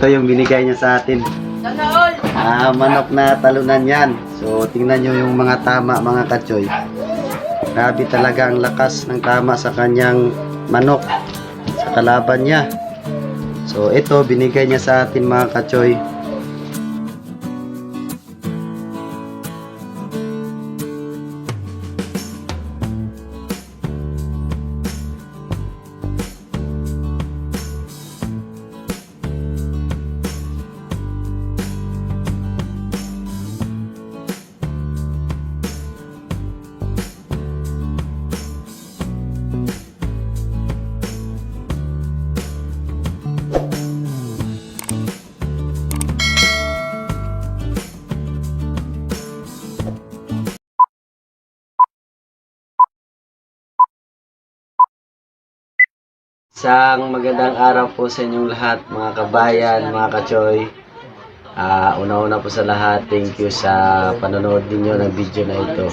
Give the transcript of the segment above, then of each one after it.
Ito yung binigay niya sa atin. Manok na talunan yan. So tingnan nyo yung mga tama mga katsoy. Grabe talaga ang lakas ng tama sa kanyang manok, sa kalaban niya. So ito binigay niya sa atin mga katsoy. Isang magandang araw po sa inyong lahat mga kabayan, mga katsoy. Una-una po sa lahat, thank you sa panonood ninyo ng video na ito.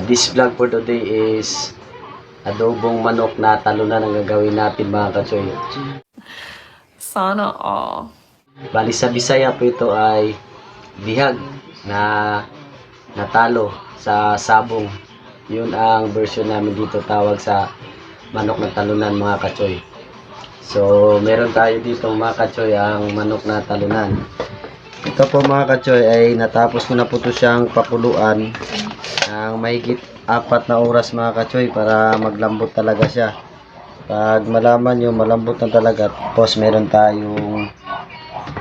This vlog for today is adobong manok na talunan ang gagawin natin mga katsoy. Sana all. Bali sa Bisaya po ito ay bihag na natalo sa sabong. Yun ang version namin dito, tawag sa manok na talunan mga katsoy. So meron tayo dito mga katsoy ang manok na talunan. Ito po mga katsoy ay natapos ko na po ito siyang pakuluan ng mahigit 4 na oras mga katsoy para maglambot talaga siya. Pag malaman nyo malambot na talaga, tapos meron tayong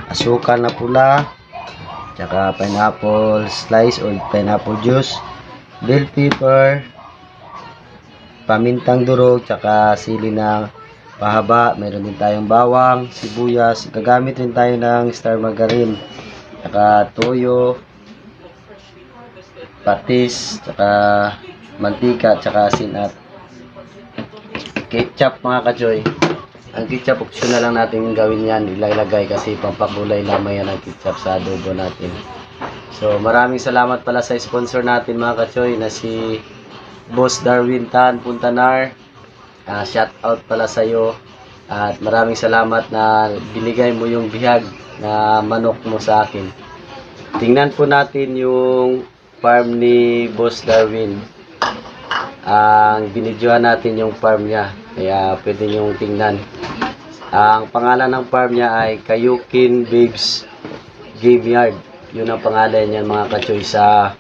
asukal na pula, tsaka pineapple slice or pineapple juice, bell pepper, pamintang durog, tsaka sili na pahaba. Meron din tayong bawang, sibuyas. Gagamit rin tayo ng star margarine, tsaka toyo, patis, tsaka mantika, tsaka asin at ketchup mga katsoy. Ang ketchup optional lang natin gawin yan, ilalagay kasi pampakulay lamang yan ang ketchup sa adobo natin. So maraming salamat pala sa sponsor natin mga katsoy na si Boss Darwin Tan Puntanar. Shout out pala sa iyo at maraming salamat na binigay mo yung bihag na manok mo sa akin. Tingnan po natin yung farm ni Boss Darwin. Ang binidyohan natin yung farm niya, kaya pwede nyo tingnan. Ang pangalan ng farm niya ay Kayukin Babes Game Yard. Yun ang pangalan niya mga katsoy sa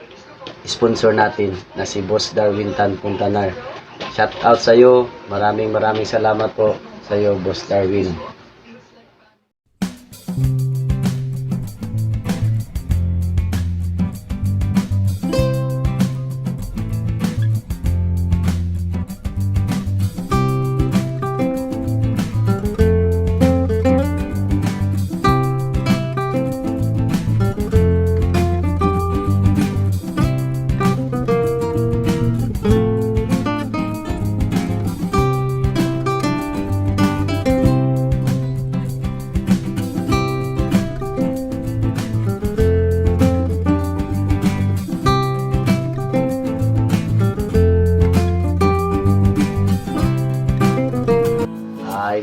sponsor natin na si Boss Darwin Tan Puntanar. Shout out sa iyo. Maraming salamat po sa iyo Boss Darwin.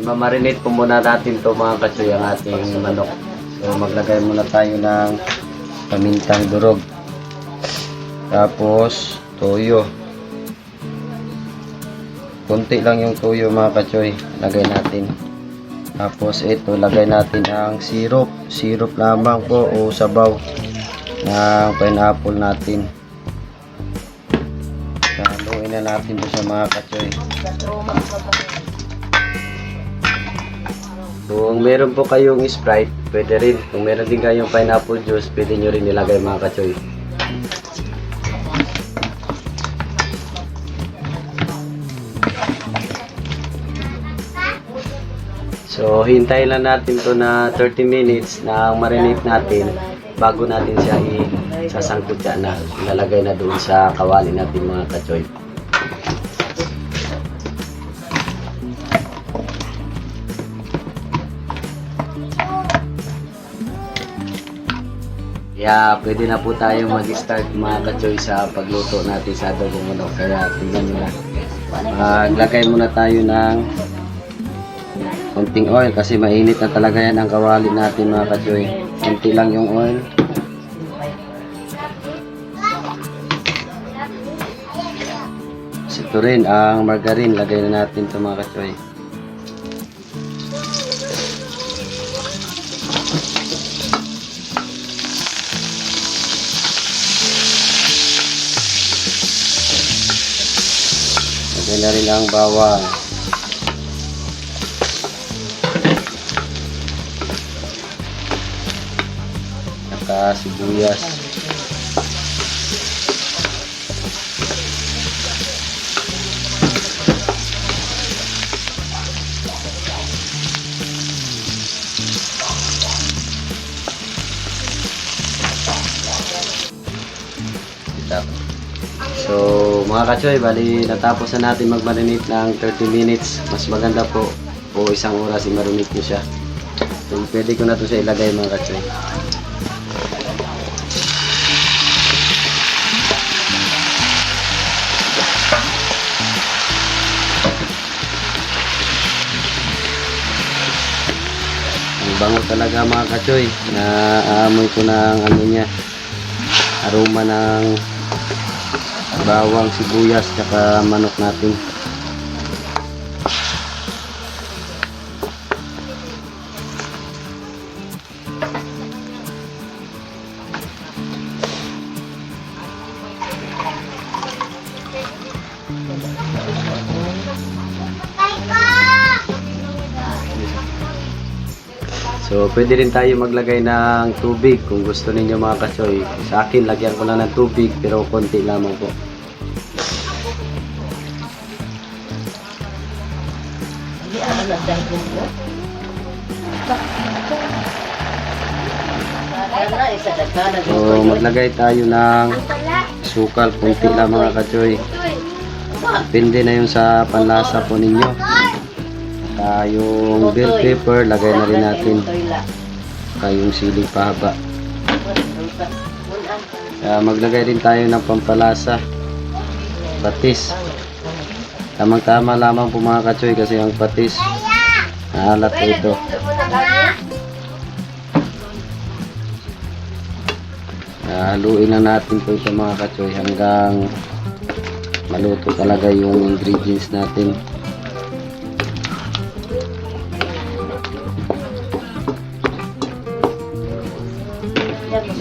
Mamarinate po muna natin to mga katsoy ang ating manok. So maglagay muna tayo ng pamintang durog, tapos toyo. Kunti lang yung toyo mga katsoy, lagay natin. Tapos ito, lagay natin ang syrup lamang po o sabaw ng pineapple natin. Haluin na natin po sa mga katsoy. Kung meron po kayong Sprite, pwede rin. Kung meron din kayong pineapple juice, pwede nyo rin nilagay mga katsoy. So, hintayin lang natin to na 30 minutes na marinate natin bago natin siya isasangkot na. Ilalagay na doon sa kawali natin mga katsoy. Kaya pwede na po tayo mag-start mga katsoy sa pagluto natin sa adobong manok. Kaya tingnan nyo na. Maglagay muna tayo ng konting oil kasi mainit na talaga yan ang kawali natin mga kachoy. Konti lang yung oil. Ito rin ang margarine, lagay na natin ito mga kachoy. Lagay na rin ang bawang. Saka sibuyas. So mga kachoy, bali natapos na natin mag-marinate ng 30 minutes. Mas maganda po o isang oras i-marinate ko siya. So pwede ko na to siya ilagay mga kachoy. Ang bango talaga mga kachoy. Naamoy ko ng ano niya, aroma ng bawang, sibuyas, tsaka manok natin. So, pwede rin tayo maglagay ng tubig kung gusto ninyo mga kachoy. Sa akin, lagyan ko lang ng tubig pero konti lamang po. So, maglagay tayo ng sukal, konti lang mga kachoy. Depende na yun sa panlasa po ninyo. Yung bell pepper, lagay na rin natin. Yung siling pahaba. Maglagay rin tayo ng pampalasa, patis. Tamang-tama lamang po mga kachoy kasi ang patis maalat po ito. Haluin na natin po ito mga kachoy hanggang maluto talaga yung ingredients natin.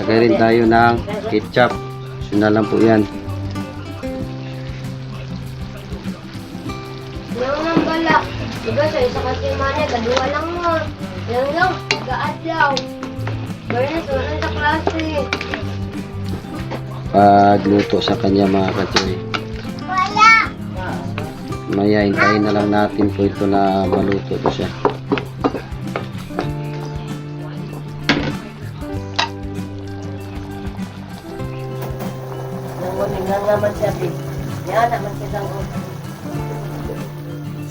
Lagay rin tayo ng ketchup. Yun na lang po yan. Yung nang bala. Diba sa isa kasi mana, kadua lang mo. Yan lang, gaadlaw. Bernes, wala sa klase. Pagluto sa kanya mga kachoy. Wala! Maya, hintayin na lang natin po ito na maluto po siya.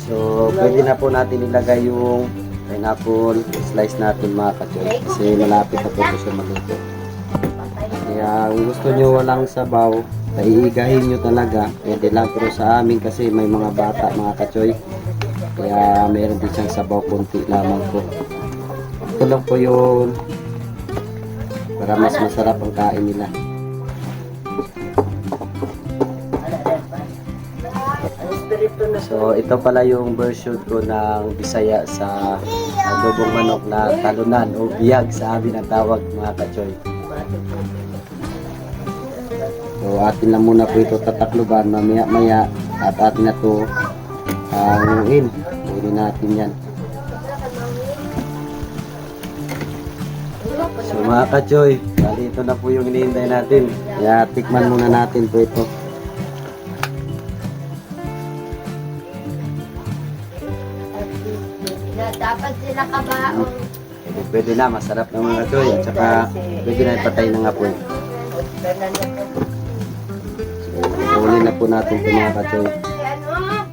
So, pwede na po natin ilagay yung pineapple slice natin mga kachoy kasi malapit na po siya maluto. Kaya kung gusto nyo walang sabaw, paihigahin nyo talaga, pwede lang, pero sa amin kasi may mga bata mga kachoy, kaya meron din siyang sabaw, konti lamang po. Ito lang po yun para mas masarap ang kain nila. So ito pala yung version ko ng Bisaya sa adobong manok na talunan o biyag sa amin ang tawag mga kachoy. So atin lang muna po ito tatakluban, mamaya maya at atin na ito hanguin. Kunin natin yan. So mga kachoy, bali ito na po yung hinihintay natin. Kaya tikman muna natin po ito. Dapat sila kabaon. Pwede na, masarap na mga kachoy. At saka pwede na ipatay ng apoy. So huli na po natin ito mga kachoy. Ano?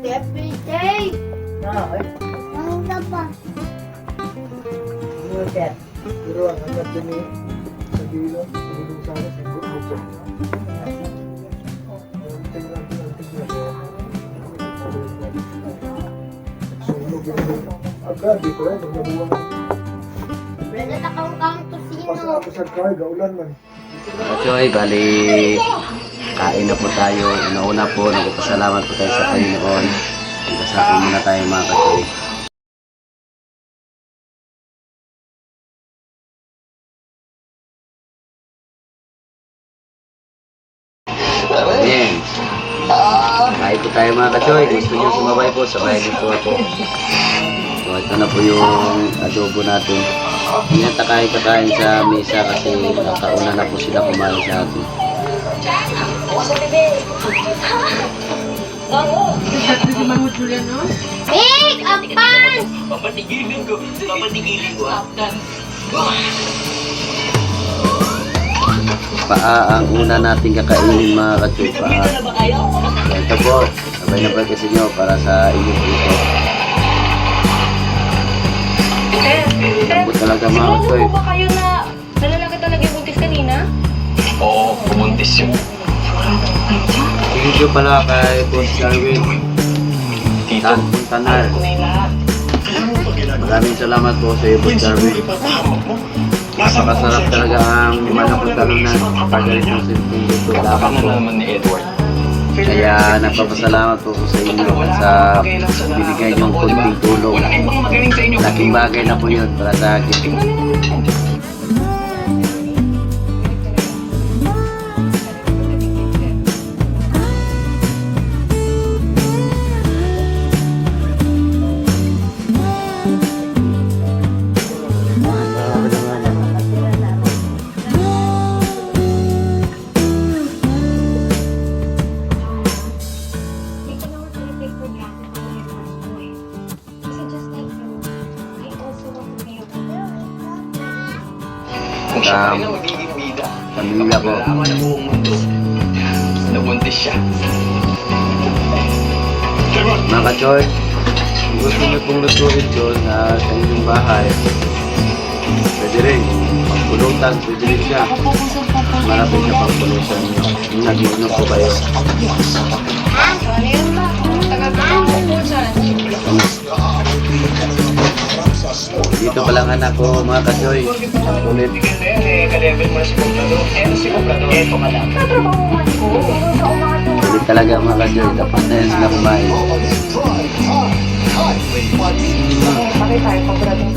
Everyday. Ano ka pa? Pero ang agad dyan eh, sa gilong, sinulong sana, sinulong sa tingnan. Sunog yun. agad, di ko yan, nagnabuhan. Wala na kang Pas tosino. ako sa kay, gaulan man. Mga Choy, bali, kain na po tayo. Una-una po, nagpasalamat po tayo sa Panginoon. Nagkasapin muna tayo mga Choy. Ayan. Kain po tayo mga Choy. Gusto nyo sumabay po, sabay din po ako. So ito na po yung adobo natin. Hindi na kakain sa mesa kasi nakauna na po sila kumain sa atin. Big! Apan! Paa ang una nating kakainin mga Choy. Paa. So ito po, sabay na po kasi nyo para sa inyo dito. Lambot talaga mga Choy. Ano ba kayo na nalalaga talaga yung buntis kanina? Oo, pumuntis yun. Thank you pala kay Boss Darwin. Tito, Puntanar. alam ko na yung lahat. Maraming salamat po sa iyo, Boss Darwin. Napakasarap talaga ang manok na talunan. Pagalit ng silpong dito. Kapaka Dapat na po. naman ni Edward. Kaya nagpapasalamat po ko sa inyo at sa binigay niyong kunting tulong. Walang ibang magaling sa inyo. Laking bagay na po yun para sa akin. Kung siya pa rin ang magiging bida. Pamilya ko. Kapag nalaman ng buong mundo, nabuntis siya. Mga ka-choy, kung gusto niyo pong lutuin doon sa inyong bahay, pwede rin. Pagpulutan, pwede rin siya. Malapit na pagpulutan niyo. Nag-iuno po kayo. Ano yun ba? Tagal pa ako po dyan. Dito pa lang anak ko mga ka-choy. Ulit. Ka-level mo na si Comprador. Si Comprador, eto ka lang. Tatrabahuhan ko. Sa umangat yung Ulit talaga mga ka-choy. Tapos na yan sila kumain. patay tayo pag brother.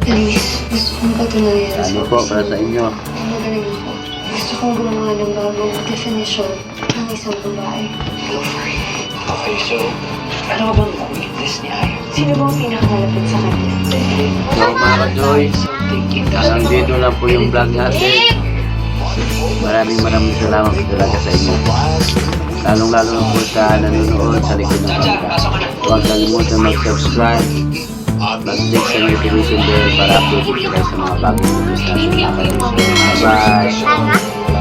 Please, gusto kong patuloyan. Ano po para sa inyo? Magaling po. Gusto kong gumawa ng bagong definition ng isang babae. Okay, so, ano ka bang weakness niya? Sino bang pinakamalapit sa kanya? So mga ka-choy, hanggang dito lang po yung vlog natin. Maraming salamat po talaga sa inyo. Lalong-lalo na po sa nanonood sa likod ng kamera. Huwag kalimutan mag-subscribe, mag-check sa notification bell para update kayo sa mga bagong videos natin. Bye-bye!